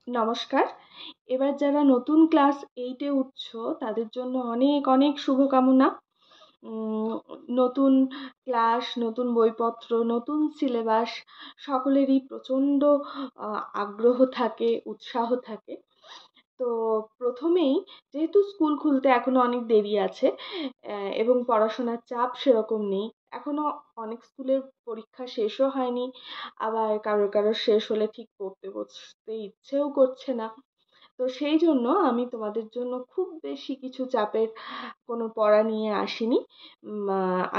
নমস্কার। এবার যারা নতুন ক্লাস 8 এ উঠছো তাদের জন্য অনেক অনেক শুভকামনা। উম নতুন ক্লাস, নতুন বইপত্র, নতুন সিলেবাস সকলেরই প্রচণ্ড আ আগ্রহ থাকে, উৎসাহ থাকে। তো প্রথমেই যেহেতু স্কুল খুলতে এখনো অনেক দেরি আছে এবং পড়াশোনার চাপ সেরকম নেই। এখনো অনেক স্কুলের পরীক্ষা শেষও হয়নি। আবার কারোর শেষ হলে ঠিক পড়তে বসতে ইচ্ছেও করছে না। তো সেই জন্য আমি তোমাদের জন্য খুব বেশি কিছু চাপের কোনো পড়া নিয়ে আসিনি।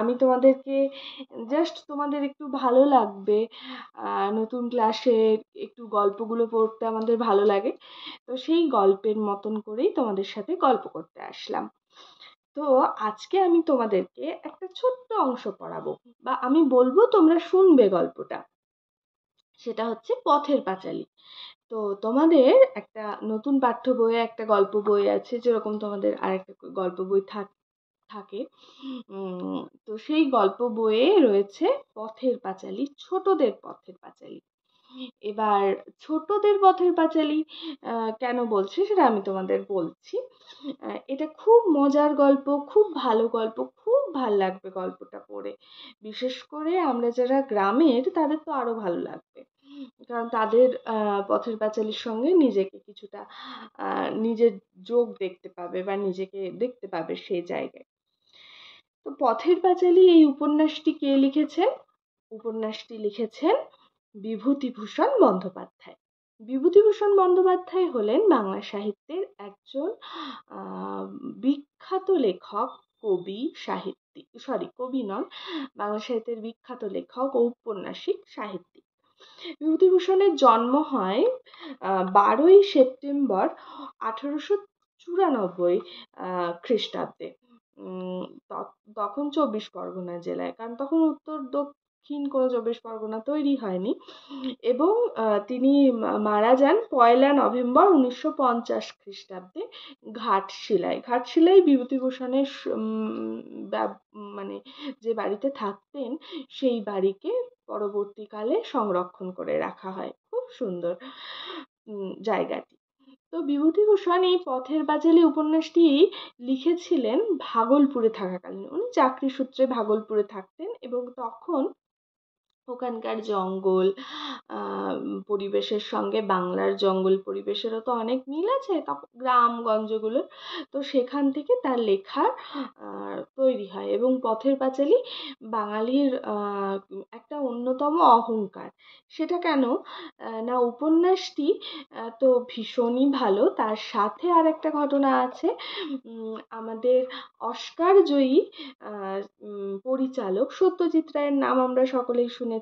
আমি তোমাদেরকে জাস্ট তোমাদের একটু ভালো লাগবে। নতুন ক্লাসে একটু গল্পগুলো পড়তে আমাদের ভালো লাগে। তো সেই গল্পের মতন করেই তোমাদের সাথে গল্প করতে আসলাম। তো আজকে আমি তোমাদেরকে একটা ছোট্ট অংশ পড়াবো বা আমি বলবো তোমরা শুনবে গল্পটা। সেটা হচ্ছে পথের পাঁচালী। তো তোমাদের একটা নতুন পাঠ্য বইয়ে একটা গল্প বই আছে, যেরকম তোমাদের আরেকটা গল্প বই থাকে। তো সেই গল্প বইয়ে রয়েছে পথের পাঁচালী, ছোটদের পথের পাঁচালী। এবার ছোটদের পথের পাঁচালী কেন বলছি সেটা আমি তোমাদের বলছি। এটা খুব মজার গল্প, খুব ভালো গল্প, খুব ভাল লাগবে গল্পটা পড়ে। বিশেষ করে আমরা যারা গ্রামের তাদের তো আরো ভালো লাগবে। কারণ তাদের পথের পাঁচালীর সঙ্গে নিজেকে কিছুটা নিজের যোগ দেখতে পাবে বা নিজেকে দেখতে পাবে সেই জায়গায়। তো পথের পাঁচালী এই উপন্যাসটি কে লিখেছেন? উপন্যাসটি লিখেছেন বিভূতিভূষণ বন্দ্যোপাধ্যায়। বিভূতিভূষণ বন্দ্যোপাধ্যায় হলেন বাংলা সাহিত্যের একজন আহ, বিখ্যাত লেখক, কবি, সাহিত্যিক, কবি নন, বাংলা সাহিত্যের বিখ্যাত লেখক, ঔপন্যাসিক, সাহিত্যিক। বিভূতিভূষণের জন্ম হয় 12ই সেপ্টেম্বর 1894 খ্রিস্টাব্দে। উম তখন 24 পরগনা জেলায়, কারণ তখন উত্তর দক্ষিণ কোনো 24 পরগনা তৈরি হয়নি। এবং তিনি মারা যান 1লা নভেম্বর 1950 খ্রিস্টাব্দে ঘাটশিলায়। ঘাটশিলায় বিভূতিভূষণের মানে যে বাড়িতে থাকতেন সেই বাড়িকে পরবর্তীকালে সংরক্ষণ করে রাখা হয়। খুব সুন্দর জায়গাটি। তো বিভূতিভূষণ এই পথের পাঁচালী উপন্যাসটি লিখেছিলেন ভাগলপুরে থাকাকালীন। উনি চাকরি সূত্রে ভাগলপুরে থাকতেন এবং তখন ওখানকার জঙ্গল পরিবেশের সঙ্গে বাংলার জঙ্গল পরিবেশেরও তো অনেক মিল আছে, তখন গ্রামগঞ্জগুলোর। তো সেখান থেকে তার লেখা তৈরি হয় এবং পথের পাঁচালী বাঙালির একটা অন্যতম অহংকার। সেটা কেন? না, উপন্যাসটি তো ভীষণই ভালো, তার সাথে আর একটা ঘটনা আছে। আমাদের অস্কার জয়ী পরিচালক সত্যজিৎ রায়ের নাম আমরা সকলেই শুনেছি,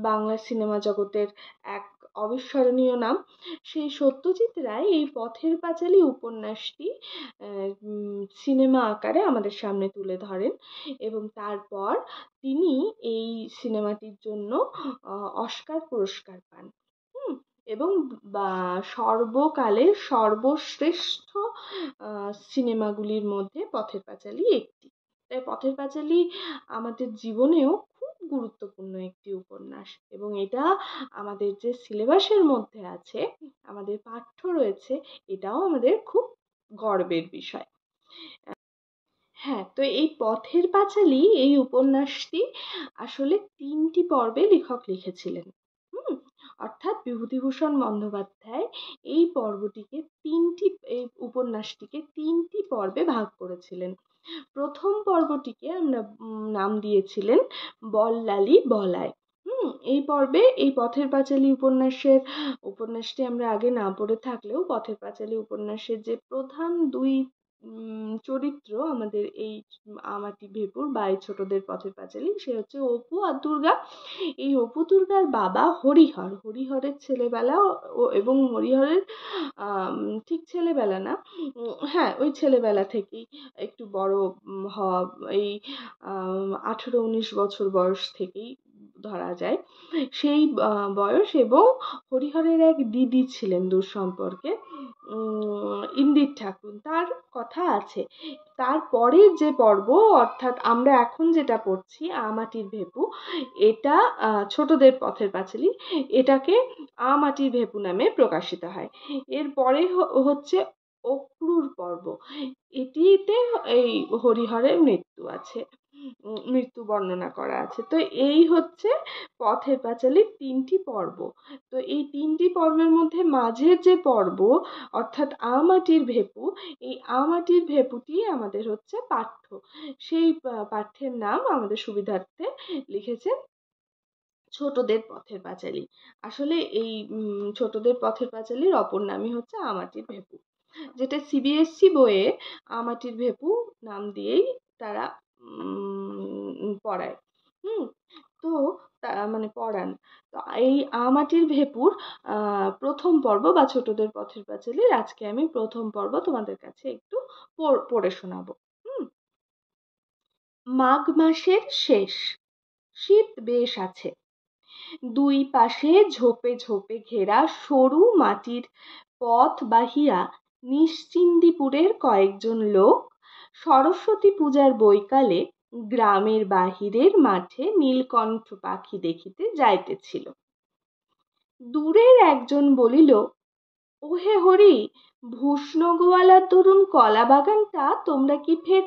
বাংলা সিনেমা জগতের এক অবিস্মরণীয় নাম। সেই সত্যজিৎ রায় এই পথের পাঁচালী উপন্যাসটি সিনেমা আকারে আমাদের সামনে তুলে ধরেন এবং তারপর তিনি এই সিনেমাটির জন্য অস্কার পুরস্কার পান। এবং সর্বকালের সর্বশ্রেষ্ঠ সিনেমাগুলির মধ্যে পথের পাঁচালী একটি। তাই পথের পাঁচালী আমাদের জীবনেও খুব গুরুত্বপূর্ণ একটি উপন্যাস এবং এটা আমাদের যে সিলেবাসের মধ্যে আছে, আমাদের পাঠ্য রয়েছে, এটাও আমাদের খুব গর্বের বিষয়। হ্যাঁ, তো এই পথের পাঁচালী এই উপন্যাসটি আসলে 3টি পর্বে লেখক লিখেছিলেন। হুম অর্থাৎ বিভূতিভূষণ বন্দ্যোপাধ্যায় এই পর্বটিকে এই উপন্যাসটিকে 3টি পর্বে ভাগ করেছিলেন। প্রথম পর্বটিকে আমরা নাম দিয়েছিলেন বল্লালী বলায়। এই পর্বে এই পথের পাঁচালী উপন্যাসটি আমরা আগে না পড়ে থাকলেও পথের পাঁচালী উপন্যাসের যে প্রধান দুই চরিত্র আমাদের এই আমাটি ভেপুর বা এই ছোটদের পথের পাঁচালী, সে হচ্ছে অপু আর দুর্গা। এই অপু দুর্গার বাবা হরিহরের ছেলেবেলা এবং হরিহরের ঠিক ছেলেবেলা না, হ্যাঁ ওই ছেলেবেলা থেকেই একটু বড় হওয়া, এই 18-19 বছর বয়স থেকেই ধরা যায়, সেই বয়স। এবং হরিহরের এক দিদি ছিলেন দূর সম্পর্কে, ইন্দির ঠাকুর, তার কথা আছে। তারপরের যে পর্ব, অর্থাৎ আমরা এখন যেটা পড়ছি আমাটির ভেপু, এটা ছোটদের পথের পাঁচালী, এটাকে আমাটির ভেপু নামে প্রকাশিত হয়। এরপরে হচ্ছে অক্রুর পর্ব। এটিতে এই হরিহরের মৃত্যু বর্ণনা করা আছে। তো এই হচ্ছে পথের পাঁচালীর 3টি পর্ব। তো এই 3টি পর্বের মধ্যে মাঝের যে পর্ব, অর্থাৎ আমাটির ভেপু, এই আমাটির ভেপুটি আমাদের হচ্ছে পাঠ্য। সেই পাঠ্যের নাম আমাদের সুবিধার্থে লিখেছেন ছোটদের পথের পাঁচালী। আসলে এই ছোটদের পথের পাঁচালীর অপর নামই হচ্ছে আমাটির ভেপু, যেটা সিবিএসসি বইয়ে আমাটির ভেপু নাম দিয়েই তারা পড়ায়। তো মানে পড়ান। তো এই আমাটির ভেপুর প্রথম পর্ব বা ছোটদের পথের পাঁচালীর আজকে আমি প্রথম পর্ব তোমাদের কাছে একটু পড়ে শোনাবো। মাঘ মাসের শেষ, শীত বেশ আছে। দুই পাশে ঝোপে ঝোপে ঘেরা সরু মাটির পথ বাহিয়া নিশ্চিন্দিপুরের কয়েকজন লোক সরস্বতী পূজার বৈকালে গ্রামের বাহিরের মাঠে নীলকণ্ঠ পাখি দেখিতে যাইতেছিল। দূরের একজন বলিল, ওহে হরি, ভূষণগোয়ালার তরুণ কলা বাগানটা তোমরা কি ফের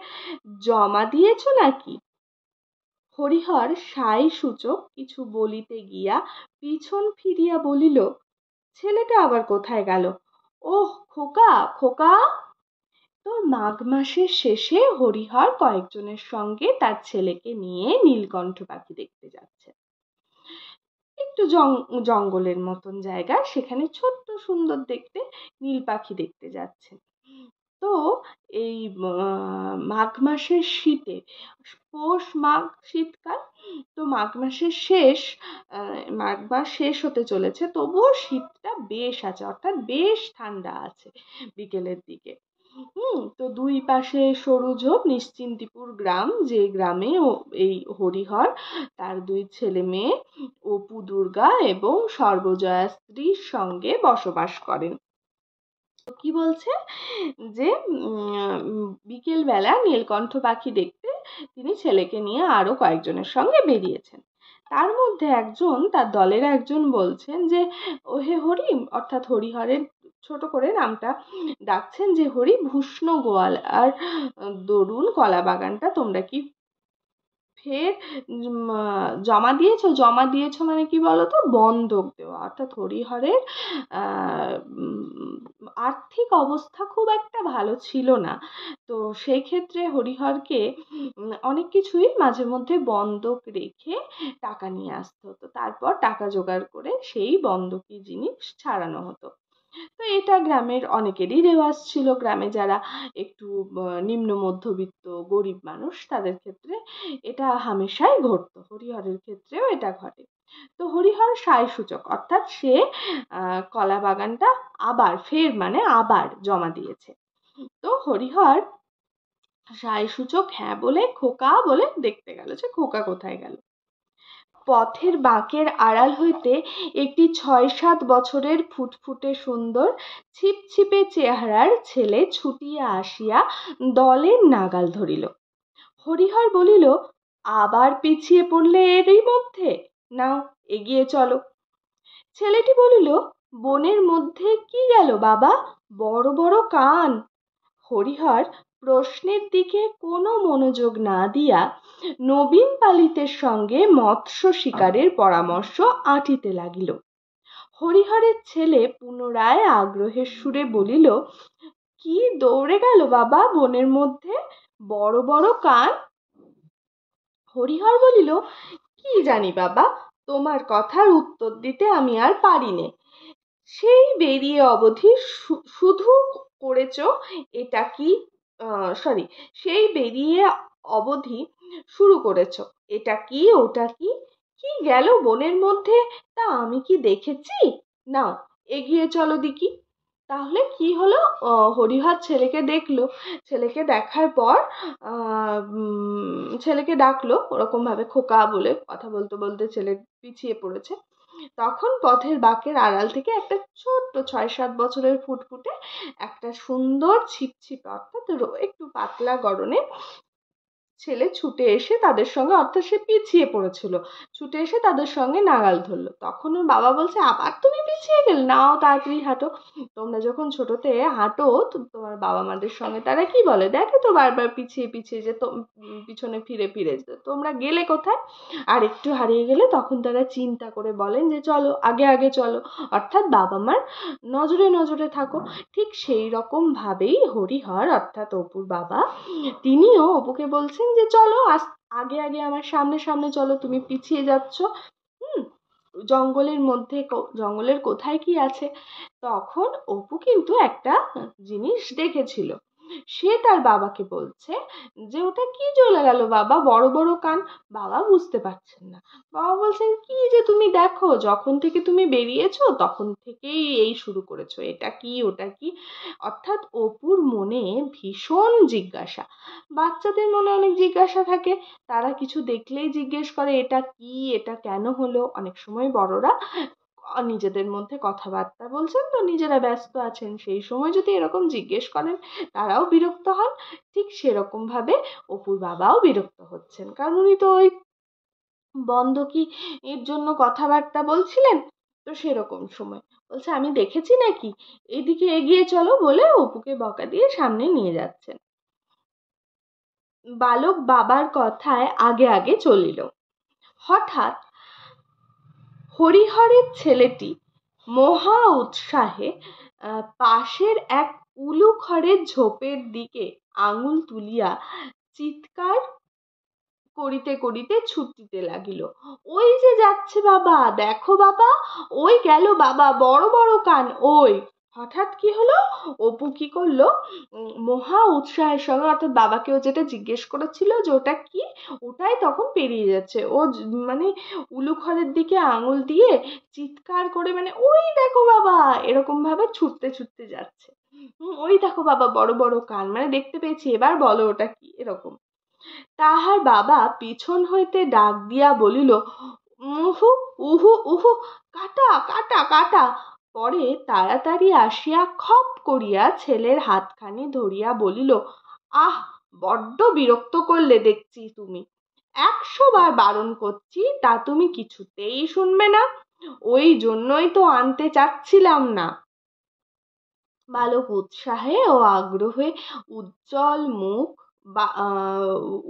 জমা দিয়েছ নাকি? হরিহর সাই সূচক কিছু বলিতে গিয়া পিছন ফিরিয়া বলিল, ছেলেটা আবার কোথায় গেল? ওহ খোকা, খোকা! তো মাঘ মাসের শেষে হরিহর কয়েকজনের সঙ্গে তার ছেলেকে নিয়ে নীলকণ্ঠ পাখি দেখতে যাচ্ছে। একটু জঙ্গলের মতন জায়গা, সেখানে ছোট্ট সুন্দর দেখতে নীল পাখি দেখতে যাচ্ছে। তো এই মাঘ মাসের শীতে, পৌষ মাঘ শীতকাল, তো মাঘ মাসের মাঘ মাস শেষ হতে চলেছে, তবুও শীতটা বেশ আছে, অর্থাৎ বেশ ঠান্ডা আছে বিকেলের দিকে। তো দুই পাশে সরু ঝোপ, নিশ্চিন্তিপুর গ্রাম, যে গ্রামে এই হরিহর তার দুই ছেলে মেয়ে অপু দুর্গা এবং সর্বজয়া স্ত্রীর সঙ্গে বসবাস করেন। কি বলছে যে বিকেল বেলা নীলকণ্ঠ পাখি দেখতে তিনি ছেলেকে নিয়ে আরো কয়েকজনের সঙ্গে বেরিয়েছেন। তার মধ্যে একজন, তার দলের একজন বলছেন যে, ওহে হরি, অর্থাৎ হরিহরের ছোট করে নামটা ডাকছেন, যে হরি, ভূষ্ণ গোয়াল আর দরুন কলা বাগানটা তোমরা কি ফের জমা দিয়েছো? জমা দিয়েছো মানে কি বলতো? বন্ধক দেওয়া। অর্থাৎ হরিহরের আর্থিক অবস্থা খুব একটা ভালো ছিল না। তো সেই ক্ষেত্রে হরিহরকে অনেক কিছুই মাঝে মধ্যে বন্ধক রেখে টাকা নিয়ে আসতে হতো, তারপর টাকা জোগাড় করে সেই বন্ধকি জিনিস ছাড়ানো হতো। তো এটা গ্রামের অনেকেরই রেওয়াজ ছিল। গ্রামে যারা একটু নিম্ন মধ্যবিত্ত গরিব মানুষ, তাদের ক্ষেত্রে এটা হামেশাই ঘটতো, হরিহরের ক্ষেত্রেও এটা ঘটে। তো হরিহর সায় সূচক, অর্থাৎ সে কলা বাগানটা আবার ফের মানে আবার জমা দিয়েছে। তো হরিহর সায় সূচক হ্যাঁ বলে খোকা বলে দেখতে গেল যে খোকা কোথায় গেল। পথের বাঁকের আড়াল হইতে একটি 6-7 বছরের ফুটফুটে সুন্দর ছিপছিপে চেহারার ছেলে ছুটিয়া আসিয়া দলের নাগাল ধরিল। হরিহর বলিল, আবার পিছিয়ে পড়লে এরই মধ্যে? নাও এগিয়ে চলো। ছেলেটি বলিল, বনের মধ্যে কি গেল বাবা, বড় বড় কান। হরিহর প্রশ্নের দিকে কোনো মনোযোগ না দিয়া নবীন পালিতের সঙ্গে মৎস্য শিকারের পরামর্শ আঁটিতে লাগিল। হরিহরের ছেলে পুনরায় আগ্রহের সুরে বলিল, কি দৌড়ে গেল বাবা বনের মধ্যে, বড় বড় কান? হরিহর বলিল, কি জানি বাবা, তোমার কথার উত্তর দিতে আমি আর পারি নে। সেই বেরিয়ে অবধি শুধু করেছ এটা কি, সেই বেরিয়ে অবধি শুরু করেছ এটা কি ওটা কি, কি গেল বনের মধ্যে তা আমি কি দেখেছি? নাও এগিয়ে চলো দিকি। তাহলে কি হলো, হরিহর ছেলেকে দেখলো, ছেলেকে দেখার পর ছেলেকে ডাকলো ওরকম ভাবে খোকা বলে, কথা বলতে বলতে ছেলে পিছিয়ে পড়েছে। তখন পথের বাঁকের আড়াল থেকে একটা ছোট্ট 6-7 বছরের ফুটফুটে একটা সুন্দর ছিপছিপে, অর্থাৎ একটু পাতলা গড়নের ছেলে ছুটে এসে তাদের সঙ্গে, অর্থাৎ সে পিছিয়ে পড়েছিল, ছুটে এসে তাদের সঙ্গে নাগাল ধরলো। তখন ওর বাবা বলছে, আবার তুমি পিছিয়ে গেলে, নাও তাড়াতাড়ি হাঁটো। তোমরা যখন ছোটতে হাঁটো তোমার বাবা মাদের সঙ্গে, তারা কি বলে, দেখে তো বারবার পিছিয়ে পিছিয়ে যে পিছনে ফিরে ফিরে যে তোমরা গেলে কোথায়। আর একটু হারিয়ে গেলে তখন তারা চিন্তা করে বলেন যে চলো আগে আগে চলো, অর্থাৎ বাবা মার নজরে নজরে থাকো। ঠিক সেই রকম ভাবেই হরিহর অর্থাৎ অপুর বাবা, তিনিও অপুকে বলছেন যে চলো আগে আগে আমার সামনে সামনে চলো, তুমি পিছিয়ে যাচ্ছ। হুম, জঙ্গলের মধ্যে, জঙ্গলের কোথায় কি আছে। তখন অপু কিন্তু একটা জিনিস দেখেছিল। সে তার বাবাকে বলছে যে ওটা কি চলে গেল বাবা, বড় বড় কান। বাবা বুঝতে পারছেন না। বাবা বলছেন, কি যে তুমি দেখো, যখন থেকে তুমি বেরিয়েছো তখন থেকেই এই শুরু করেছো, এটা কি ওটা কি। অর্থাৎ অপুর মনে ভীষণ জিজ্ঞাসা। বাচ্চাদের মনে অনেক জিজ্ঞাসা থাকে, তারা কিছু দেখলেই জিজ্ঞেস করে এটা কি, এটা কেন হলো। অনেক সময় বড়রা নিজেদের মধ্যে কথাবার্তা বলছেন তো, নিজেরা ব্যস্ত আছেন, সেই সময় যদি এরকম জিজ্ঞেস করেন তারাও বিরক্ত হন। ঠিক সেরকম ভাবে অপুর বাবাও বিরক্ত হচ্ছেন, কারণ উনি তো ওই বন্ধকি এর জন্য কথাবার্তা বলছিলেন। তো সেরকম সময় বলছে, আমি দেখেছি নাকি, এদিকে এগিয়ে চলো বলে অপুকে বকা দিয়ে সামনে নিয়ে যাচ্ছেন। বালক বাবার কথায় আগে আগে চলিল। হঠাৎ হরিহরের ছেলেটি মহা উৎসাহে পাশের এক উলুখড়ের ঝোপের দিকে আঙুল তুলিয়া চিৎকার করিতে করিতে ছুটিতে লাগিল। ওই যে যাচ্ছে বাবা, দেখো বাবা, ওই গেল বাবা, বড় বড় কান ওই। হঠাৎ কি হলো, অপু কি করলো, মহা উৎসাহের সঙ্গে, অর্থাৎ বাবাকেও যেটা জিজ্ঞেস করেছিল যে ওটা কি, ওটাই তখন পেরিয়ে যাচ্ছে। ও মানে উলুখড়ের দিকে আঙুল দিয়ে চিৎকার করে, মানে ওই দেখো বাবা, এরকম ভাবে ছুটতে ছুটতে যাচ্ছে। ওই দেখো বাবা, বড় বড় কান, মানে দেখতে পেয়েছি, এবার বলো ওটা কি, এরকম। তাহার বাবা পিছন হইতে ডাক দিয়া বলিল, উহু উহু উহু, কাটা কাটা কাটা। পরে তাড়াতাড়ি আসিয়া খপ করিয়া ছেলের হাতখানি ধরিয়া বলিল, আহ, বড্ড বিরক্ত করলে দেখছি তুমি, 100 বার বারণ করছি, তা তুমি কিছুতেই শুনবে না, ওই জন্যই তো আনতে চাচ্ছিলাম না। বালক উৎসাহে ও আগ্রহে উজ্জ্বল মুখ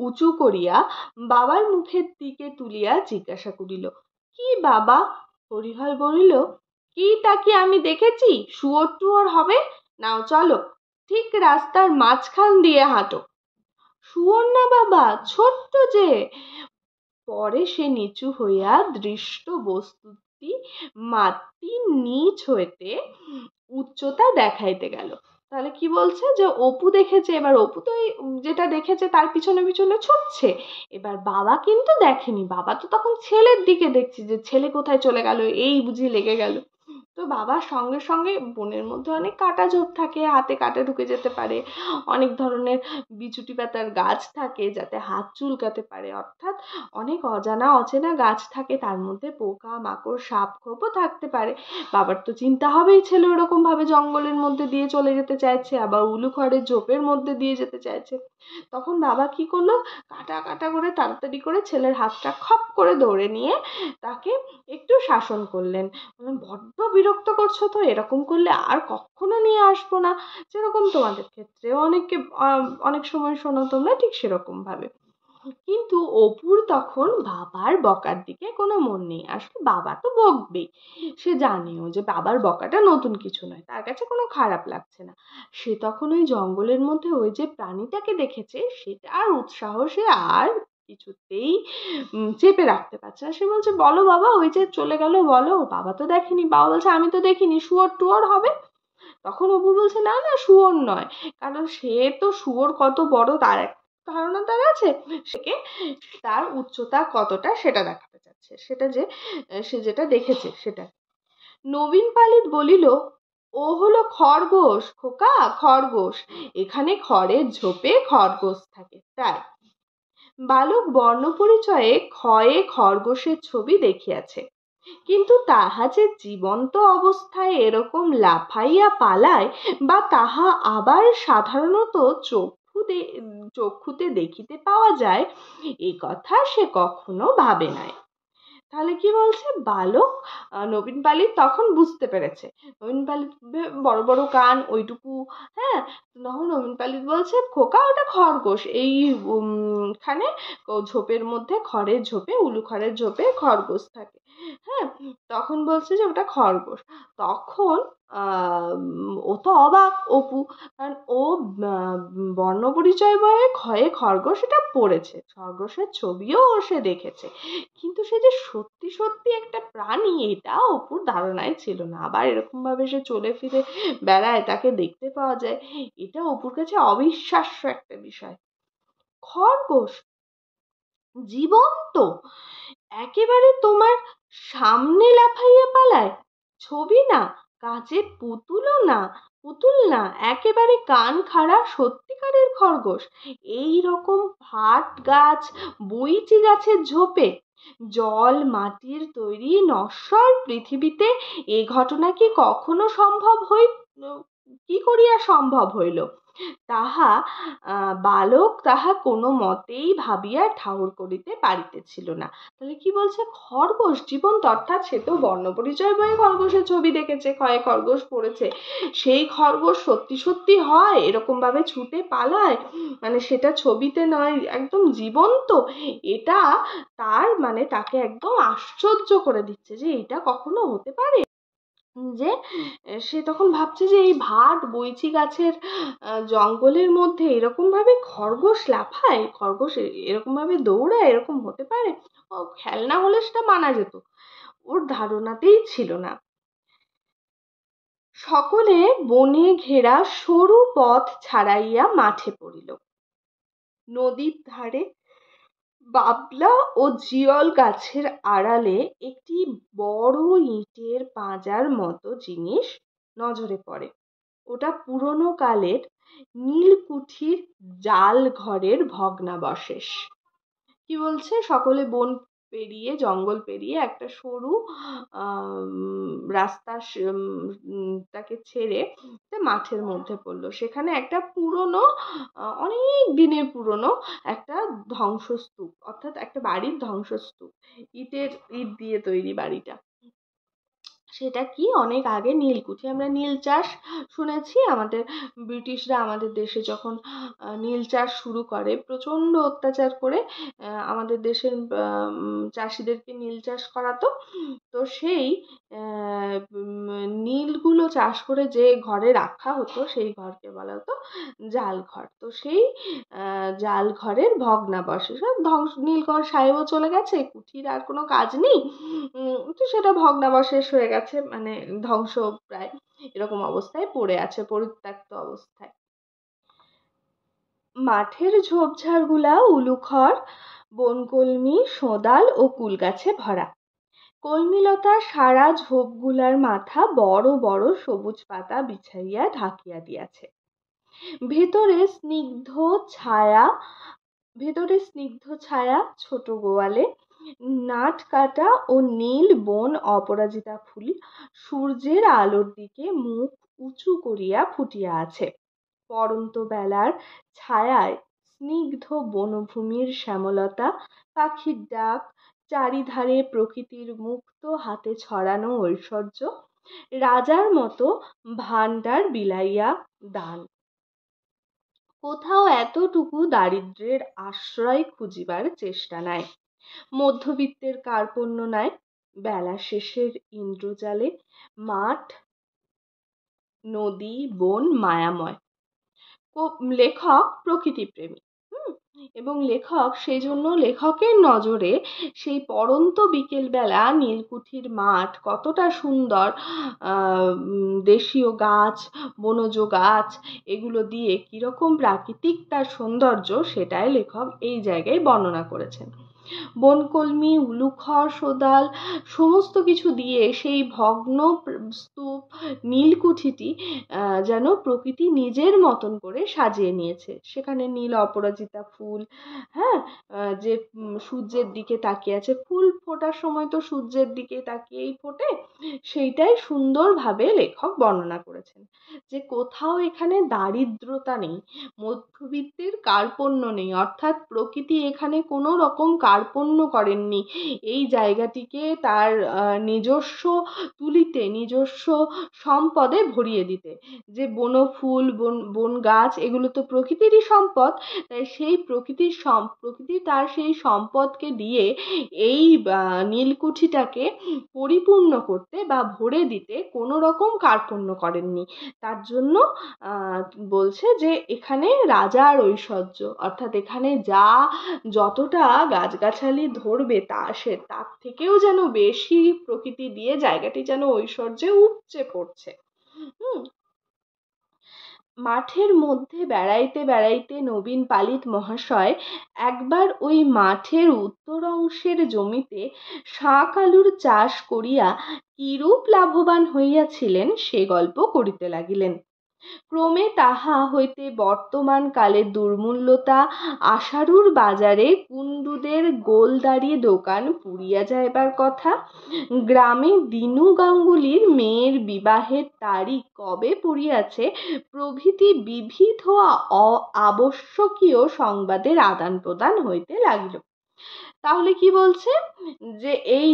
উঁচু করিয়া বাবার মুখের দিকে তুলিয়া জিজ্ঞাসা করিল, কি বাবা? হরিহর বলিল, কি তা কি আমি দেখেছি, শুয়োর টুয়োর হবে, নাও চলো, ঠিক রাস্তার মাঝখান দিয়ে হাঁটো। শুয়োর না বাবা, ছোট্ট যে। পরে সে নিচু হইয়া দৃষ্ট বস্তুটি মাটির নিচ হইতে উচ্চতা দেখাইতে গেল। তাহলে কি বলছে, যে অপু দেখেছে, এবার অপু তো যেটা দেখেছে তার পিছনে পিছনে ছুটছে। এবার বাবা কিন্তু দেখেনি, বাবা তো তখন ছেলের দিকে দেখছে যে ছেলে কোথায় চলে গেল, এই বুঝি লেগে গেল। তো বাবার সঙ্গে সঙ্গে, বনের মধ্যে অনেক কাঁটা ঝোপ থাকে, হাতে কাঁটা ঢুকে যেতে পারে, অনেক ধরনের বিচুটি পাতার গাছ থাকে যাতে হাত চুলকাতে পারে, অর্থাৎ অনেক অজানা অচেনা গাছ থাকে, তার মধ্যে পোকা মাকড় সাপ খোপও থাকতে পারে। বাবার তো চিন্তা হবেই, ছেলে ওরকম ভাবে জঙ্গলের মধ্যে দিয়ে চলে যেতে চাইছে, আবার উলুখড়ের ঝোপের মধ্যে দিয়ে যেতে চাইছে। তখন বাবা কি করলো, কাটা কাটা করে তাড়াতাড়ি করে ছেলের হাতটা খপ করে ধরে নিয়ে তাকে একটু শাসন করলেন। বড্ড বিরক্ত করছো তো, এরকম করলে আর কখনো নিয়ে আসবো না। যেরকম তোমাদের ক্ষেত্রেও অনেককে অনেক সময় শোনো তোমরা, ঠিক সেরকম ভাবে। কিন্তু অপুর তখন বাবার বকার দিকে কোনো মন নেই, আসলে বাবা তো বকবেই, সে জানেও যে বাবার বকাটা নতুন কিছু নয়, তার কাছে কোনো খারাপ লাগছে না। সে তখন ওই জঙ্গলের মধ্যে ওই যে প্রাণীটাকে দেখেছে, সেটার উৎসাহ সে আর কিছুতেই চেপে রাখতে পারছে না। সে বলছে, বলো বাবা, ওই যে চলে গেল বলো। বাবা তো দেখেনি, বাবা বলছে, আমি তো দেখিনি, শুয়োর টুয়োর হবে। তখন অপু বলছে, না না, শুয়োর নয়, কারণ সে তো শুয়োর কত বড় তার এক ধারণা তার আছে, সেকে তার উচ্চতা কতটা সেটা দেখাতে চাচ্ছে, সেটা যে সে যেটা দেখেছে সেটা। নবীন পালিত বলিল, ও হলো খরগোশ খোকা, খরগোশ, এখানে খড়ের ঝোপে খরগোশ থাকে তাই। বালক বর্ণপরিচয়ে ক্ষয়ে খরগোশের ছবি দেখিয়াছে, কিন্তু তাহা যে জীবন্ত অবস্থায় এরকম লাফাইয়া পালায় বা তাহা আবার সাধারণত চক্ষুতে দেখিতে পাওয়া যায়, এ কথা সে কখনো ভাবে নাই। তাহলে কি বলছে, বালক নবীন পালিত তখন বুঝতে পেরেছে। নবীন পালিত বড় বড় কান ওইটুকু, হ্যাঁ, তখন নবীন পালিত বলছে খোকা ওটা খরগোশ, এই খানে ঝোপের মধ্যে, খড়ের ঝোপে, উলু খড়ের ঝোপে খরগোশ থাকে। হ্যাঁ, তখন বলছে যে ওটা খরগোশ। তখন ও তো অবাক অপু, কারণ ও বর্ণপরিচয় বইয়ে ক্ষয়ে খরগোশ এটা পড়েছে, খরগোশের ছবিও সে দেখেছে, কিন্তু সে যে সত্যি সত্যি একটা প্রাণী এটা অপুর ধারণায় ছিল না। আবার এরকম ভাবে সে চলে ফিরে বেড়ায়, তাকে দেখতে পাওয়া যায়, এটা অপুর কাছে অবিশ্বাস্য একটা বিষয়। খরগোশ জীবন্ত, একেবারে তোমার সামনে লাফাইয়া পালায়, ছবি না, কাচের পুতুল না, একেবারে কান খাড়া সত্যিকারের খরগোশ, এই রকম ভাট গাছ, বইচি গাছের ঝোপে, জল মাটির তৈরি নশ্বর পৃথিবীতে এ ঘটনা কি কখনো কি করিয়া সম্ভব হইল, তাহা বালক তাহা কোনো মতেই ভাবিয়া ঠাউর করিতে পারিতেছিল না। তাহলে কি বলছে, খরগোশ জীবন্ত, অর্থাৎ সে তো বর্ণপরিচয় বইয়ে খরগোশের ছবি দেখেছে, ক্ষয়ে খরগোশ পড়েছে, সেই খরগোশ সত্যি সত্যি হয়, এরকম ভাবে ছুটে পালায়, মানে সেটা ছবিতে নয়, একদম জীবন্ত, এটা তার মানে তাকে একদম আশ্চর্য করে দিচ্ছে যে এটা কখনো হতে পারে। যে সে তখন ভাবছে যে এই ভাট বইচি গাছের জঙ্গলের মধ্যে এরকম ভাবে খরগোশ লাফায়, খরগোশ এরকম ভাবে দৌড়ায়, এরকম হতে পারে। ও খেলনা হলে সেটা মানা যেত, ওর ধারণাতেই ছিল না। সকলে বনে ঘেরা সরু পথ ছাড়াইয়া মাঠে পড়িল। নদীর ধারে বাবলা ও জিয়ল গাছের আড়ালে একটি বড় ইটের পাঁজার মতো জিনিস নজরে পড়ে। ওটা পুরনো কালের নীলকুঠির জাল ঘরের ভগ্নাবশেষ। কি বলছে, সকলে বন পেরিয়ে, জঙ্গল পেরিয়ে একটা সরু রাস্তা তাকে ছেড়ে মাঠের মধ্যে পড়লো। সেখানে একটা পুরনো, অনেক দিনের পুরনো একটা ধ্বংসস্তূপ, অর্থাৎ একটা বাড়ির ধ্বংসস্তূপ, ইট দিয়ে তৈরি বাড়িটা। সেটা কি, অনেক আগে নীলকুঠি, আমরা নীল চাষ শুনেছি, আমাদের ব্রিটিশরা আমাদের দেশে যখন নীল চাষ শুরু করে, প্রচণ্ড অত্যাচার করে আমাদের দেশের চাষিদেরকে নীল চাষ করাতো। তো সেই নীলগুলো চাষ করে যে ঘরে রাখা হতো, সেই ঘরকে বলা হতো জাল ঘর। তো সেই জাল ঘরের ভগ্নাবশেষ, নীলঘর সাহেবও চলে গেছে, কুঠির আর কোনো কাজ নেই, তো সেটা ভগ্নাবশেষ হয়ে গেছে, মানে ধ্বংস প্রায় এরকম অবস্থায় পড়ে আছে, পরিত্যক্ত অবস্থায়। মাঠের ঝোপঝাড়গুলা উলুখড়, বনকলমি, শোঁদাল ও কুলগাছে ভরা। কলমিলতা সারা ঝোপগুলার মাথা বড় বড় সবুজ পাতা বিছাইয়া ঢাকিয়া দিয়াছে। ভেতরে স্নিগ্ধ ছায়া ছোট গোয়ালে নাট কাটা ও নীল বন অপরাজিতা ফুল সূর্যের আলোর দিকে মুখ উঁচু করিয়া ফুটিয়া আছে। পড়ন্ত বেলার ছায়ায় স্নিগ্ধ বনভূমির শ্যামলতা, পাখির ডাক, চারিধারে প্রকৃতির মুক্ত হাতে ছড়ানো ঐশ্বর্য, রাজার মতো ভাণ্ডার বিলাইয়া দান। কোথাও এতটুকু দারিদ্র্যের আশ্রয় খুঁজিবার চেষ্টা নাই, মধ্যবিত্তের কার্পণ্য নাই। বেলা শেষের ইন্দ্রজালে মাঠ, নদী, বন মায়াময়। লেখক প্রকৃতিপ্রেমী, এবং লেখক সেই জন্য লেখকের নজরে সেই পড়ন্ত বিকেলবেলা নীলকুঠির মাঠ কতটা সুন্দর, দেশীয় গাছ, বনজ গাছ, এগুলো দিয়ে কিরকম প্রাকৃতিক তার সৌন্দর্য, সেটাই লেখক এই জায়গায় বর্ণনা করেছেন। বনকলমি, উলুখড়, সোদাল সমস্ত কিছু দিয়ে সেই ভগ্ন স্তূপ নীলকুঠিটি যেন প্রকৃতি নিজের মতন করে সাজিয়ে নিয়েছে। সেখানে নীল অপরাজিতা ফুল, হ্যাঁ, যে সূর্যের দিকে তাকিয়ে আছে, ফুল ফোটার সময় তো সূর্যের দিকে তাকিয়েই ফোটে, সেইটাই সুন্দরভাবে লেখক বর্ণনা করেছেন। যে কোথাও এখানে দারিদ্রতা নেই, মধ্যবিত্তের কার্পণ্য নেই, অর্থাৎ প্রকৃতি এখানে কোনো রকম কার্পণ্য করেননি এই জায়গাটিকে তার নিজস্ব তুলিতে, নিজস্ব সম্পদে ভরিয়ে দিতে। যে বনফুল, বন গাছ, এগুলো তো প্রকৃতিরই সম্পদ, তাই সেই প্রকৃতি তার সেই সম্পদকে দিয়ে এই নীলকুঠিটাকে পরিপূর্ণ করতে বা ভরে দিতে কোনো রকম কার্পণ্য করেননি। তার জন্য বলছে যে এখানে রাজার ঐশ্বর্য, অর্থাৎ এখানে যতটা গাছগাছালি ধরবে তার থেকেও যেন বেশি প্রকৃতি দিয়ে জায়গাটি যেন ঐশ্বর্যে উপচে পড়ছে। মাঠের মধ্যে বেড়াইতে বেড়াইতে নবীন পালিত মহাশয় একবার ওই মাঠের উত্তর অংশের জমিতে শাক আলুর চাষ করিয়া কিরূপ লাভবান হইয়াছিলেন সে গল্প করিতে লাগিলেন। ক্রমে তাহা হইতে বর্তমান কালের দুর্মূল্যতা, আশারুর বাজারে কুণ্ডুদের গোলদারি দোকান পুড়িয়া যাইবার কথা, গ্রামে দিনু গাঙ্গুলির মেয়ের বিবাহের তারিখ কবে পড়িয়াছে প্রভৃতি বিবিধ আবশ্যকীয় সংবাদের আদান প্রদান হইতে লাগিল। তাহলে কি বলছে যে এই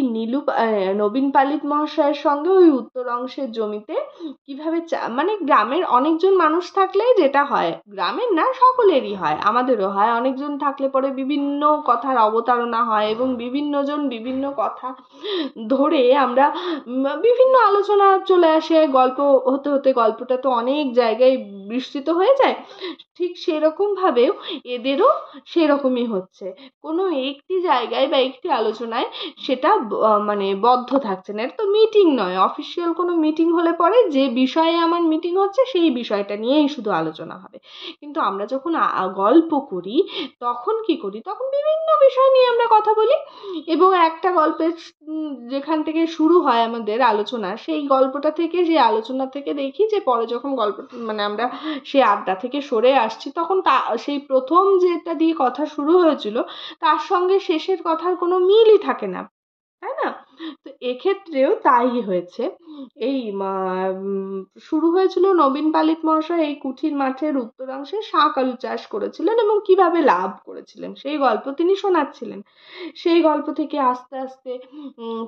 নবীন পালিত মহাশয়ের সঙ্গে ওই উত্তর অংশের জমিতে কিভাবে মানে গ্রামের অনেকজন মানুষ থাকলে যেটা হয়, গ্রামের না সকলেরই হয়, আমাদেরও হয়, অনেকজন থাকলে পরে বিভিন্ন কথার অবতারণা হয় এবং বিভিন্ন জন বিভিন্ন কথা ধরে আমরা বিভিন্ন আলোচনা চলে আসে, গল্প হতে হতে গল্পটা তো অনেক জায়গায় বিস্তৃত হয়ে যায়। ঠিক সেরকম ভাবেও এদেরও সেরকমই হচ্ছে, কোনো একটি জায়গায় বা একটি আলোচনায় সেটা মানে বদ্ধ থাকছে না। এটা তো মিটিং নয়, অফিসিয়াল কোনো মিটিং হলে পরে যে বিষয়ে আমার মিটিং হচ্ছে সেই বিষয়টা নিয়েই শুধু আলোচনা হবে। কিন্তু আমরা যখন গল্প করি তখন কি করি, তখন বিভিন্ন বিষয় নিয়ে আমরা কথা বলি এবং একটা গল্পের যেখান থেকে শুরু হয় আমাদের আলোচনা, সেই গল্পটা থেকে, সেই আলোচনা থেকে দেখি যে পরে যখন গল্প মানে আমরা সেই আড্ডা থেকে সরে আসছি তখন সেই প্রথম যেটা দিয়ে কথা শুরু হয়েছিল তার সঙ্গে শেষের কথার কোনো মিলই থাকে না, তাই না? তো এক্ষেত্রেও তাই হয়েছে। এই শুরু হয়েছিল নবীন পালিত মহাশয় এই কুঠির মাঠের উত্তরাংশে শাক আলু চাষ করেছিলেন এবং কিভাবে লাভ করেছিলেন সেই গল্প তিনি শোনাচ্ছিলেন। সেই গল্প থেকে আস্তে আস্তে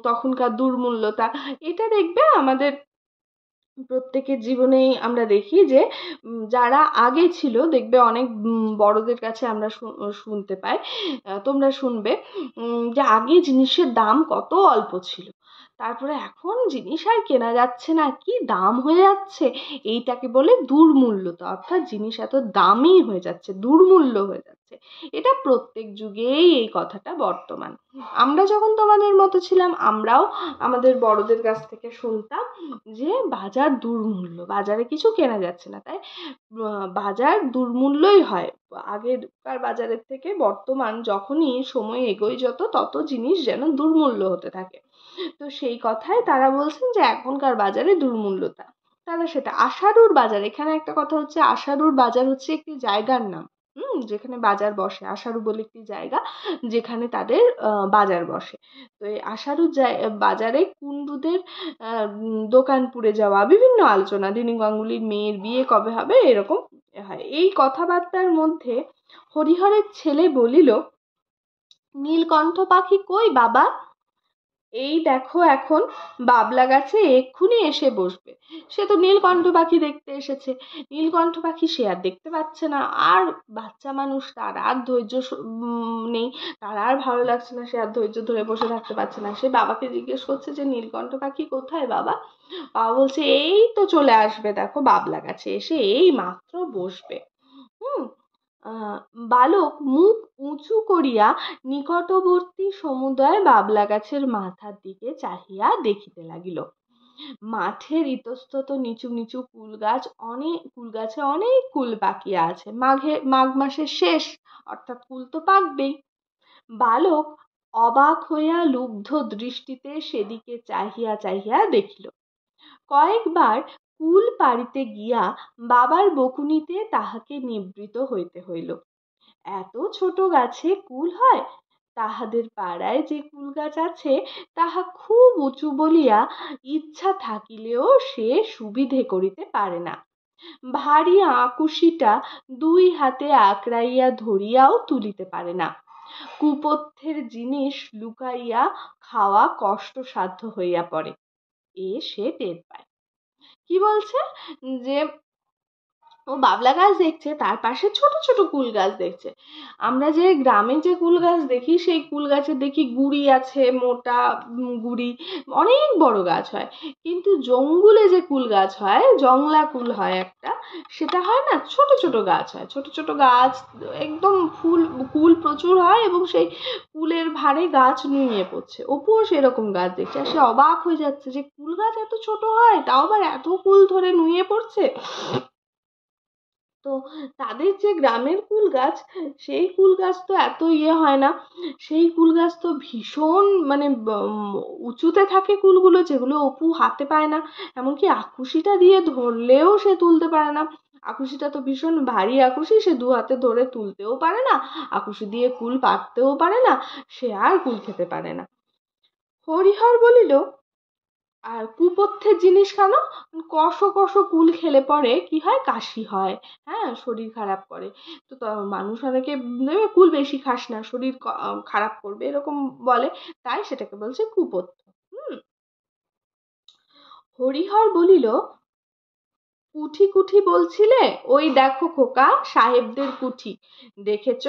তখনকার দুর্মূল্যতা, এটা দেখবে আমাদের প্রত্যেকের জীবনেই আমরা দেখি যে যারা আগে ছিল, দেখবে অনেক বড়দের কাছে আমরা শুনতে পাই, তোমরা শুনবে যে আগে জিনিসের দাম কত অল্প ছিল, তারপরে এখন জিনিস আর কেনা যাচ্ছে না, কি দাম হয়ে যাচ্ছে, এইটাকে বলে দুর্মূল্যতা, অর্থাৎ জিনিস এত দামি হয়ে যাচ্ছে, দুর্মূল্য হয়ে যাচ্ছে। এটা প্রত্যেক যুগেই এই কথাটা বর্তমান। আমরা যখন তোমাদের মতো ছিলাম আমরাও আমাদের বড়দের কাছ থেকে শুনতাম যে বাজার দুর্মূল্য, বাজারে কিছু কেনা যাচ্ছে না, তাই বাজার দুর্মূল্যই হয়। আগেরকার বাজারের থেকে বর্তমান যখনই সময় এগোয় তত জিনিস যেন দুর্মূল্য হতে থাকে। তো সেই কথাই তারা বলছেন যে এখনকার বাজারে দুর্মূল্যতা, তারা সেটা আশারুর বাজার, এখানে একটা কথা হচ্ছে আশারুর বাজার হচ্ছে একটি জায়গার নাম, যেখানে বাজার বসে, আশারু বলে একটি জায়গা যেখানে তাদের বাজার বসে। তো এই আশারু বাজারে কুণ্ডুদের দোকান পুড়ে যাওয়া, বিভিন্ন আলোচনা, দিনু গাঙ্গুলির মেয়ের বিয়ে কবে হবে, এরকম হয়। এই কথাবার্তার মধ্যে হরিহরের ছেলে বলিল, নীলকণ্ঠ পাখি কই বাবা? এই দেখো এখন বাবলা গাছে এক্ষুনি এসে বসবে। সে তো নীলকণ্ঠ পাখি দেখতে এসেছে, নীলকণ্ঠ পাখি সে আর দেখতে পাচ্ছে না, আর বাচ্চা মানুষ, তার আর ধৈর্য নেই, তার আর ভালো লাগছে না, সে আর ধৈর্য ধরে বসে থাকতে পারছে না। সে বাবাকে জিজ্ঞেস করছে যে নীলকণ্ঠ পাখি কোথায় বাবা? বাবা বলছে এই তো চলে আসবে, দেখো বাবলা গাছে এসে এই মাত্র বসবে। হুম বালক মুখ উঁচু করিয়া নিকটবর্তী সমুদয় বাবলা গাছের মাথার দিকে চাহিয়া দেখিতে লাগিল। মাঠের ইতস্তত নিচু নিচু কুল গাছে অনেক কুল পাকিয়া আছে, মাঘ মাসের শেষ, অর্থাৎ কুল তো পাকবেই। বালক অবাক হইয়া লুব্ধ দৃষ্টিতে সেদিকে চাহিয়া চাহিয়া দেখিল। কয়েকবার কুল পাড়িতে গিয়া বাবার বকুনিতে তাহাকে নিবৃত হইতে হইল। এত ছোট গাছে কুল হয়? তাহাদের পাড়ায় যে কুল গাছ আছে তাহা খুব উঁচু বলিয়া ইচ্ছা থাকিলেও সে সুবিধে করিতে পারে না। ভারী আকুশিটা দুই হাতে আকড়াইয়া ধরিয়াও তুলিতে পারে না। কুপথ্যের জিনিস লুকাইয়া খাওয়া কষ্টসাধ্য হইয়া পড়ে, এ সে টের পায়। কি বলছে? যে ও বাবলা গাছ দেখছে, তার পাশে ছোট ছোট কুল গাছ দেখছে। আমরা যে গ্রামে যে কুল গাছ দেখি, সেই কুল গাছের দেখি গুড়ি আছে, মোটা গুড়ি, অনেক বড় গাছ হয়। কিন্তু জঙ্গলে যে কুল গাছ হয়, জংলা কুল হয় একটা, সেটা হয় না, ছোট ছোট গাছ হয়। ছোট ছোট গাছ, একদম কুল প্রচুর হয় এবং সেই কুলের ভারে গাছ নুয়ে পড়ছে। অপুও সেরকম গাছ দেখছে, আর সে অবাক হয়ে যাচ্ছে যে কুল গাছ এত ছোট হয়, তাও আবার এত কুল ধরে নুয়ে পড়ছে। তো তাদের যে গ্রামের কুল গাছ, সেই কুল গাছ তো এত হয় না। সেই কুল গাছ তো ভীষণ মানে উঁচুতে থাকে কুলগুলো, যেগুলো অপু হাতে পায় না। এমনকি আকুশিটা দিয়ে ধরলেও সে তুলতে পারে না। আকুশিটা তো ভীষণ ভারী আকুশি, সে দু হাতে ধরে তুলতেও পারে না, আকুশি দিয়ে কুল পাড়তেও পারে না, সে আর কুল খেতে পারে না। হরিহর বলিল, আর কুপথ্যের জিনিস কেন? কষো কষো কুল খেলে পরে কি হয়? কাশি হয়, হ্যাঁ, শরীর খারাপ করে। তো মানুষ অনেকে কুল বেশি খাস না, শরীর খারাপ করবে, এরকম বলে, তাই সেটাকে বলছে কুপথ্য। হরিহর বলিল, কুঠি কুঠি বলছিলে? ওই দেখো খোকা, সাহেবদের কুঠি দেখেছ?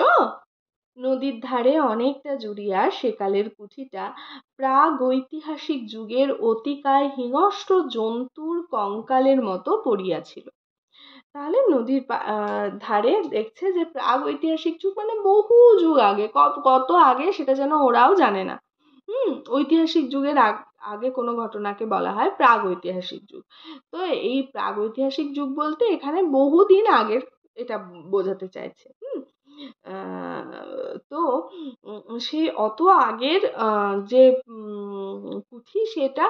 নদীর ধারে অনেকটা জুড়িয়া সেকালের কুঠিটা প্রাগৈতিহাসিক যুগের অতিকায় হিংস্র জন্তুর কঙ্কালের মতো পড়িয়াছিল। তাহলে নদীর ধারে দেখছে যে প্রাগৈতিহাসিক যুগ মানে বহু যুগ আগে, কত আগে সেটা যেন ওরাও জানে না। ঐতিহাসিক যুগের আগে কোনো ঘটনাকে বলা হয় প্রাগৈতিহাসিক যুগ। তো এই প্রাগৈতিহাসিক যুগ বলতে এখানে বহুদিন আগের এটা বোঝাতে চাইছে। তো সেই অত আগের যে পুঁথি, সেটা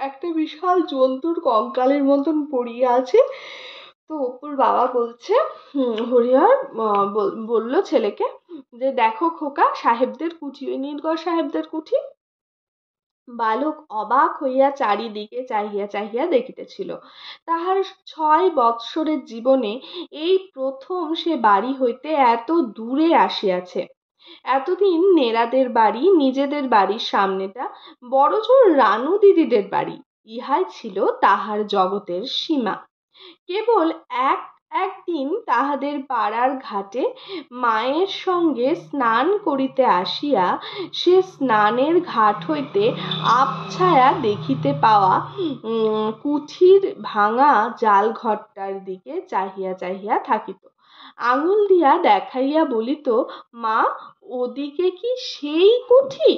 একটা বিশাল জন্তুর কঙ্কালের মতন পড়িয়া আছে। তো অপুর বাবা বলছে, হরিহর বলল ছেলেকে যে দেখো খোকা, সাহেবদের কুঠি, ওই নীলকর সাহেবদের কুঠি। বালক অবাক হইয়া চারিদিকে চাহিয়া চাহিয়া দেখিতেছিল। তাহার 6 বৎসরের জীবনে এই প্রথম সে বাড়ি হইতে এত দূরে আসিয়াছে। এতদিন নেড়াদের বাড়ি, নিজেদের বাড়ির সামনেটা, বড়জোর রানু দিদিদের বাড়ি, ইহাই ছিল তাহার জগতের সীমা। কেবল একদিন তাহাদের পাড়ার ঘাটে মায়ের সঙ্গে স্নান করিতে আসিয়া সে স্নানের ঘাট হইতে আবছায়া দেখিতে পাওয়া কুঠির ভাঙা জাল ঘরটার দিকে চাহিয়া চাহিয়া থাকিত। আঙুল দিয়া দেখাইয়া বলিত, মা, ওদিকে কি সেই কুঠি?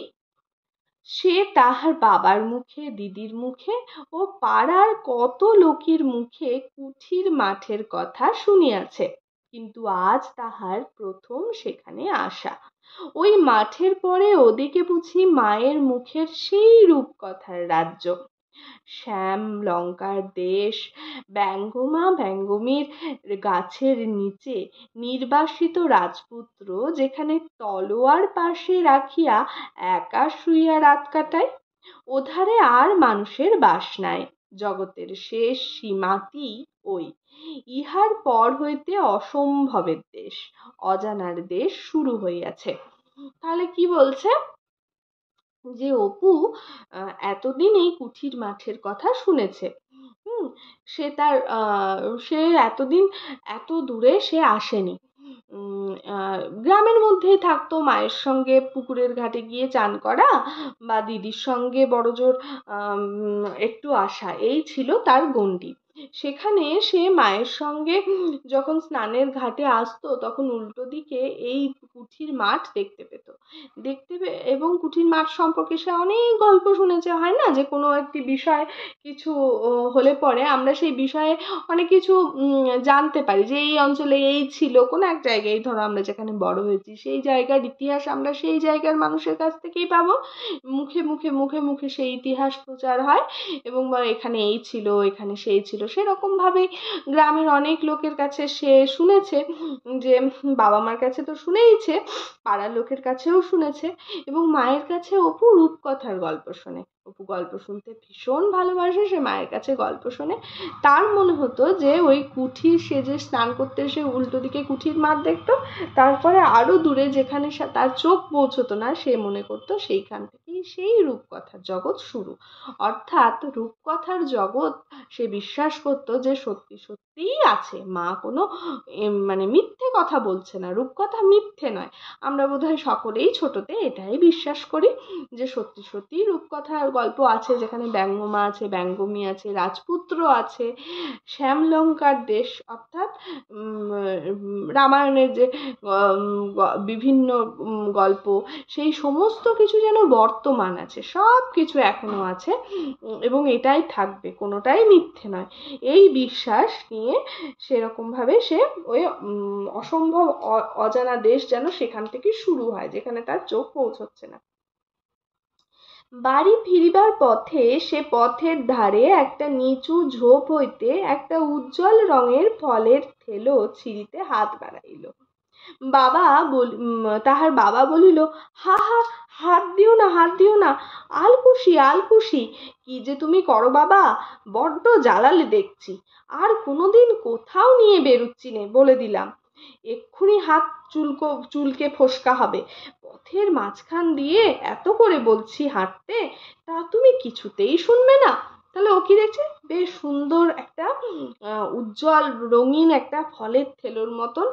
সে তাহার বাবার মুখে, দিদির মুখে ও পাড়ার কত লোকের মুখে কুঠির মাঠের কথা শুনিয়াছে, কিন্তু আজ তাহার প্রথম সেখানে আসা। ওই মাঠের পরে ওদিকে বুঝি মায়ের মুখের সেই রূপকথার রাজ্য, শ্যাম লঙ্কার দেশ, ব্যঙ্গমা ব্যঙ্গমীর গাছের নিচে নির্বাসিত রাজপুত্র যেখানে তলোয়ার পাশে রাখিয়া একা শুইয়া রাত কাটায়। ওধারে আর মানুষের বাস নাই, জগতের শেষ সীমাটি ওই। ইহার পর হইতে অসম্ভবের দেশ, অজানার দেশ শুরু হইয়াছে। তাহলে কি বলছে? যে অপু এতদিন এই কুঠির মাঠের কথা শুনেছে। সে তার সে এতদিন এত দূরে সে আসেনি, গ্রামের মধ্যেই থাকতো, মায়ের সঙ্গে পুকুরের ঘাটে গিয়ে চান করা বা দিদির সঙ্গে বড়জোর একটু আসা, এই ছিল তার গণ্ডি। সেখানে সে মায়ের সঙ্গে যখন স্নানের ঘাটে আসতো তখন উল্টো দিকে এই কুঠির মাঠ দেখতে পেত। এবং কুঠির মাঠ সম্পর্কে সে অনেক গল্প শুনেছে। হয় না যে কোনো একটি বিষয় কিছু হলে পরে আমরা সেই বিষয়ে অনেক কিছু জানতে পারি, যে এই অঞ্চলে এই ছিল, কোনো এক জায়গায় ধরো আমরা যেখানে বড় হয়েছি সেই জায়গার ইতিহাস আমরা সেই জায়গার মানুষের কাছ থেকেই পাবো। মুখে মুখে মুখে মুখে সেই ইতিহাস প্রচার হয় এবং বলে এখানে এই ছিল, এখানে সেই ছিল। সেরকমভাবেই গ্রামের অনেক লোকের কাছে সে শুনেছে, যে বাবা মার কাছে তো শুনেইছে, পাড়ার লোকের কাছেও শুনেছে, এবং মায়ের কাছে অপু রূপকথার গল্প শোনে। অপু গল্প শুনতে ভীষণ ভালোবাসে, সে মায়ের কাছে গল্প শোনে। তার মনে হতো যে ওই কুঠির, সে যে স্নান করতে এসে উল্টো দিকে কুঠির মাঠ দেখতো, তারপরে আরো দূরে যেখানে তার চোখ পৌঁছতো না, সে মনে করতো সেইখান থেকেই সেই রূপকথার জগৎ শুরু। অর্থাৎ রূপকথার জগৎ সে বিশ্বাস করতো যে সত্যি সত্যিই আছে, মা কোনো মানে মিথ্যে কথা বলছে না, রূপকথা মিথ্যে নয়। আমরা বোধহয় সকলেই ছোটতে এটাই বিশ্বাস করি যে সত্যি সত্যি রূপকথার গল্প আছে, যেখানে ব্যঙ্গমা আছে, ব্যঙ্গমী আছে, রাজপুত্র আছে, শ্যামলঙ্কার দেশ অর্থাৎ রামায়ণের যে বিভিন্ন গল্প, সেই সমস্ত কিছু যেন বর্তমান আছে, সব কিছু এখনো আছে এবং এটাই থাকবে, কোনোটাই মিথ্যে নয়। এই বিশ্বাস নিয়ে সেরকমভাবে সে ওই অসম্ভব অজানা দেশ যেন সেখান থেকে শুরু হয়, যেখানে তার চোখ পৌঁছচ্ছে না। বাড়ি ফিরিবার পথে সে পথের ধারে একটা নিচু ঝোপ হইতে একটা উজ্জ্বল রঙের ফলের থেলো ছিঁড়িতে হাত বাড়াইল। তাহার বাবা বলিল, হা হা, হাত দিও না, হাত দিও না, আলকুশি আলকুশি, কি যে তুমি করো বাবা, বড্ড জ্বালালে দেখছি, আর কোনোদিন কোথাও নিয়ে বেরুচ্ছি নে বলে দিলাম, এক্ষুনি হাত চুলকে ফোসকা হবে, পথের মাঝখান দিয়ে এত করে বলছি হাঁটতে, তা তুমি কিছুতেই শুনবে না। তাহলে ও কি দেখছে, বেশ সুন্দর একটা উজ্জ্বল রঙিন একটা ফলের থেলোর মতন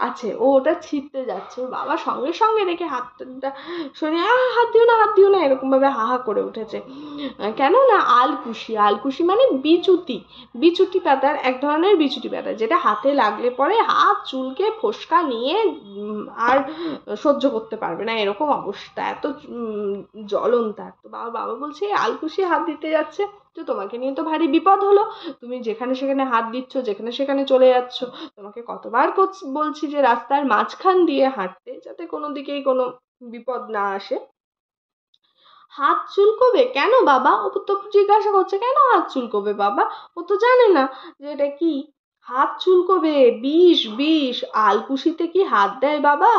আছে, ও ওটা ছিঁড়তে যাচ্ছে, ওর বাবা সঙ্গে সঙ্গে দেখে হাতটা সরিয়ে, হাত দিও না, হাত দিও না, এরকম ভাবে হাহা করে উঠেছে। কেন না, আলকুশি, আলকুশি মানে বিচুতি, বিচুটি পাতার এক ধরনের বিচুটি পাতা, যেটা হাতে লাগলে পরে হাত চুলকে ফোসকা নিয়ে আর সহ্য করতে পারবে না, এরকম অবস্থা, এত জ্বলন তার। তো বাবা বলছে আলকুশি হাত দিতে যাচ্ছে, তো তোমাকে নিয়ে তো ভারী বিপদ হলো, তুমি যেখানে সেখানে হাত দিচ্ছ, যেখানে সেখানে চলে যাচ্ছ, তোমাকে কতবার বলছি যে রাস্তার মাঝখান দিয়ে হাঁটতে, যাতে কোনো দিকেই কোনো বিপদ না আসে। হাত চুলকোবে কেন বাবা, ও তো জিজ্ঞাসা করছে কেন হাত চুলকোবে বাবা, ও তো জানে না যে এটা কি। হাত চুলকোবে, বিষ বিষ, আলকুশিতে কি হাত দেয় বাবা,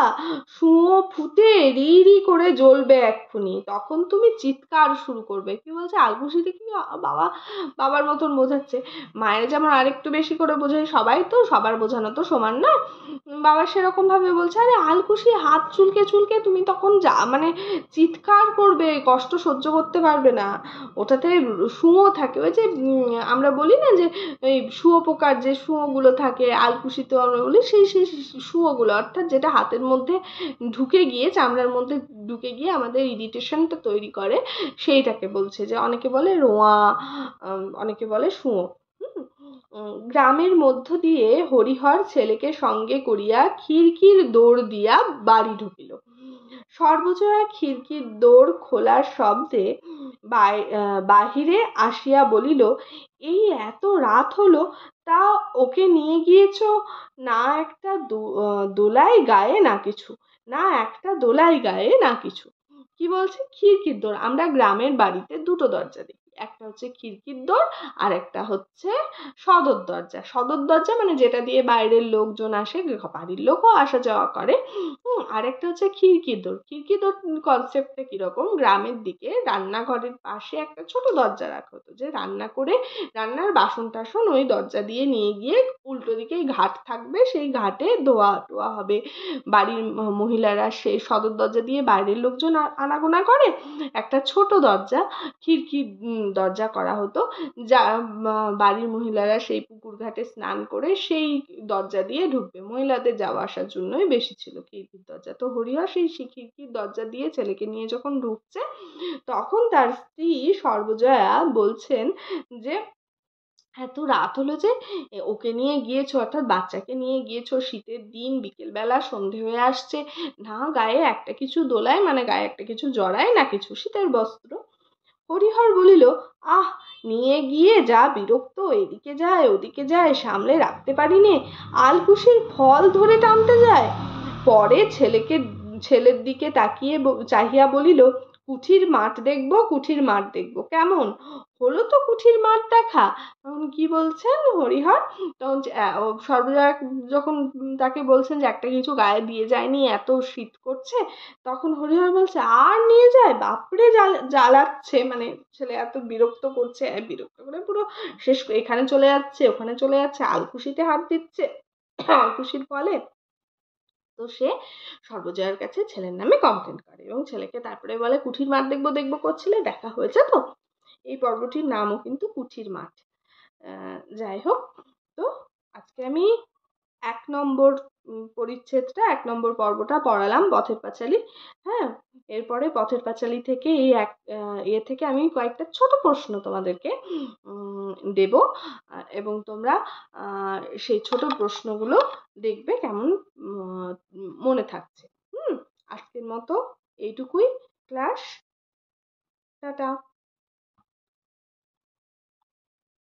শুঁয়ো ফুটে রি রি করে জ্বলবে এক্ষুনি, তখন তুমি চিৎকার শুরু করবে। কি বলছে, আলকুশিতে কি, বাবা বাবার মতন বোঝাচ্ছে। মায়ের যেমন আরেকটু বেশি করে বোঝায়, সবাই তো, সবার বোঝানো তো সমান না, বাবা সেরকম ভাবে বলছে, আরে আলকুশি হাত চুলকে চুলকে তুমি তখন মানে চিৎকার করবে, কষ্ট সহ্য করতে পারবে না, ওটাতে শুঁয়ো থাকে, ওই যে আমরা বলি না যে এই শুঁয়োপোকার যে শুঁয়োগুলো থাকে, আলকুশিতে আমরা বলি সেই সেই শুঁয়োগুলো, অর্থাৎ যেটা হাতের মধ্যে ঢুকে গিয়ে, চামড়ার মধ্যে ঢুকে গিয়ে আমাদের ইরিটেশনটা তৈরি করে, সেইটাকে বলছে, যে অনেকে বলে রোঁয়া, অনেকে বলে শুঁয়ো। গ্রামের মধ্য দিয়ে হরিহর ছেলেকে সঙ্গে করিয়া খিড়কির দৌড় দিয়া বাড়ি ঢুকিল। সর্বজয়া খিড়কির দৌড় খোলার শব্দে বাহিরে আসিয়া বলিল, এই এত রাত হলো, তা ওকে নিয়ে গিয়েছ না একটা দোলাই গায়ে না কিছু, না একটা দোলাই গায়ে না কিছু। কি বলছে, খিড়কির দৌড়, আমরা গ্রামের বাড়িতে দুটো দরজা দেখি, একটা হচ্ছে খিড়কির দৌড়, আর একটা হচ্ছে সদর দরজা। সদর দরজা মানে যেটা দিয়ে বাইরের লোকজন আসে, বাড়ির লোকও আসা যাওয়া করে। আরেকটা হচ্ছে খিড়কির দৌড়। খিড়কির দৌড় কনসেপ্টটা কিরকম, গ্রামের দিকে রান্নাঘরের পাশে একটা ছোট দরজা রাখা হতো, যে রান্না করে রান্নার বাসন টাসন ওই দরজা দিয়ে নিয়ে গিয়ে উল্টো দিকে ঘাট থাকবে, সেই ঘাটে ধোয়া টোয়া হবে। বাড়ির মহিলারা সেই সদর দরজা দিয়ে বাইরের লোকজন আনাগোনা করে, একটা ছোট দরজা খিড়কির দরজা করা হতো, যা বাড়ির মহিলারা সেই পুকুর ঘাটে স্নান করে সেই দরজা দিয়ে ঢুকবে, মহিলাদের যাওয়া আসার জন্যই বেশি ছিল খিড়কির দরজা। তো হরিহর সেই খিড়কির দরজা দিয়ে ছেলেকে নিয়ে যখন ঢুকছে, তখন তার স্ত্রী সর্বজয়া বলছেন যে এত রাত হলো যে ওকে নিয়ে গিয়েছো, অর্থাৎ বাচ্চাকে নিয়ে গিয়েছো শীতের দিন, বিকেলবেলা সন্ধে হয়ে আসছে, না গায়ে একটা কিছু দোলায়, মানে গায়ে একটা কিছু জড়ায় না কিছু, শীতের বস্ত্র। হরিহর বলিল, আহ, নিয়ে গিয়ে যা বিরক্ত, এদিকে যায় ওদিকে যায়, সামলে রাখতে পারি নে, আলকুশির ফল ধরে টানতে যায়। পরে ছেলের দিকে তাকিয়ে চাহিয়া বলিল, কুঠির মাঠ দেখবো, কুঠির মাঠ দেখবো, কেমন হলো তো কুঠির মাঠ দেখা? তখন কি বলছেন হরিহর, তখন সর্বজয়া যখন তাকে বলছেন যে একটা কিছু গায়ে দিয়ে যায়নি, এত শীত করছে, তখন হরিহর বলছে, আর নিয়ে যায়, বাপরে জ্বালাচ্ছে, মানে ছেলে এত বিরক্ত করছে, বিরক্ত করে পুরো শেষ, এখানে চলে যাচ্ছে ওখানে চলে যাচ্ছে, আলকুশিতে হাত দিচ্ছে, আলকুশির ফলে। তো সে সর্বজয়ার কাছে ছেলের নামে কমপ্লেন করে এবং ছেলেকে তারপরে বলে, কুঠির মাঠ দেখবো দেখবো করছিলে, দেখা হয়েছে তো। এই পর্বটির নামও কিন্তু কুঠির মাঠ। যাই হোক, তো আজকে আমি 1 নম্বর পরিচ্ছেদটা, 1 নম্বর পর্বটা পড়ালাম, পথের পাঁচালী। হ্যাঁ, এরপরে পথের পাঁচালী থেকে এ থেকে আমি কয়েকটা ছোট প্রশ্ন তোমাদেরকে দেব, এবং তোমরা সেই ছোট প্রশ্নগুলো দেখবে কেমন মনে থাকছে। আজকের মতো এইটুকুই ক্লাস, টাটা।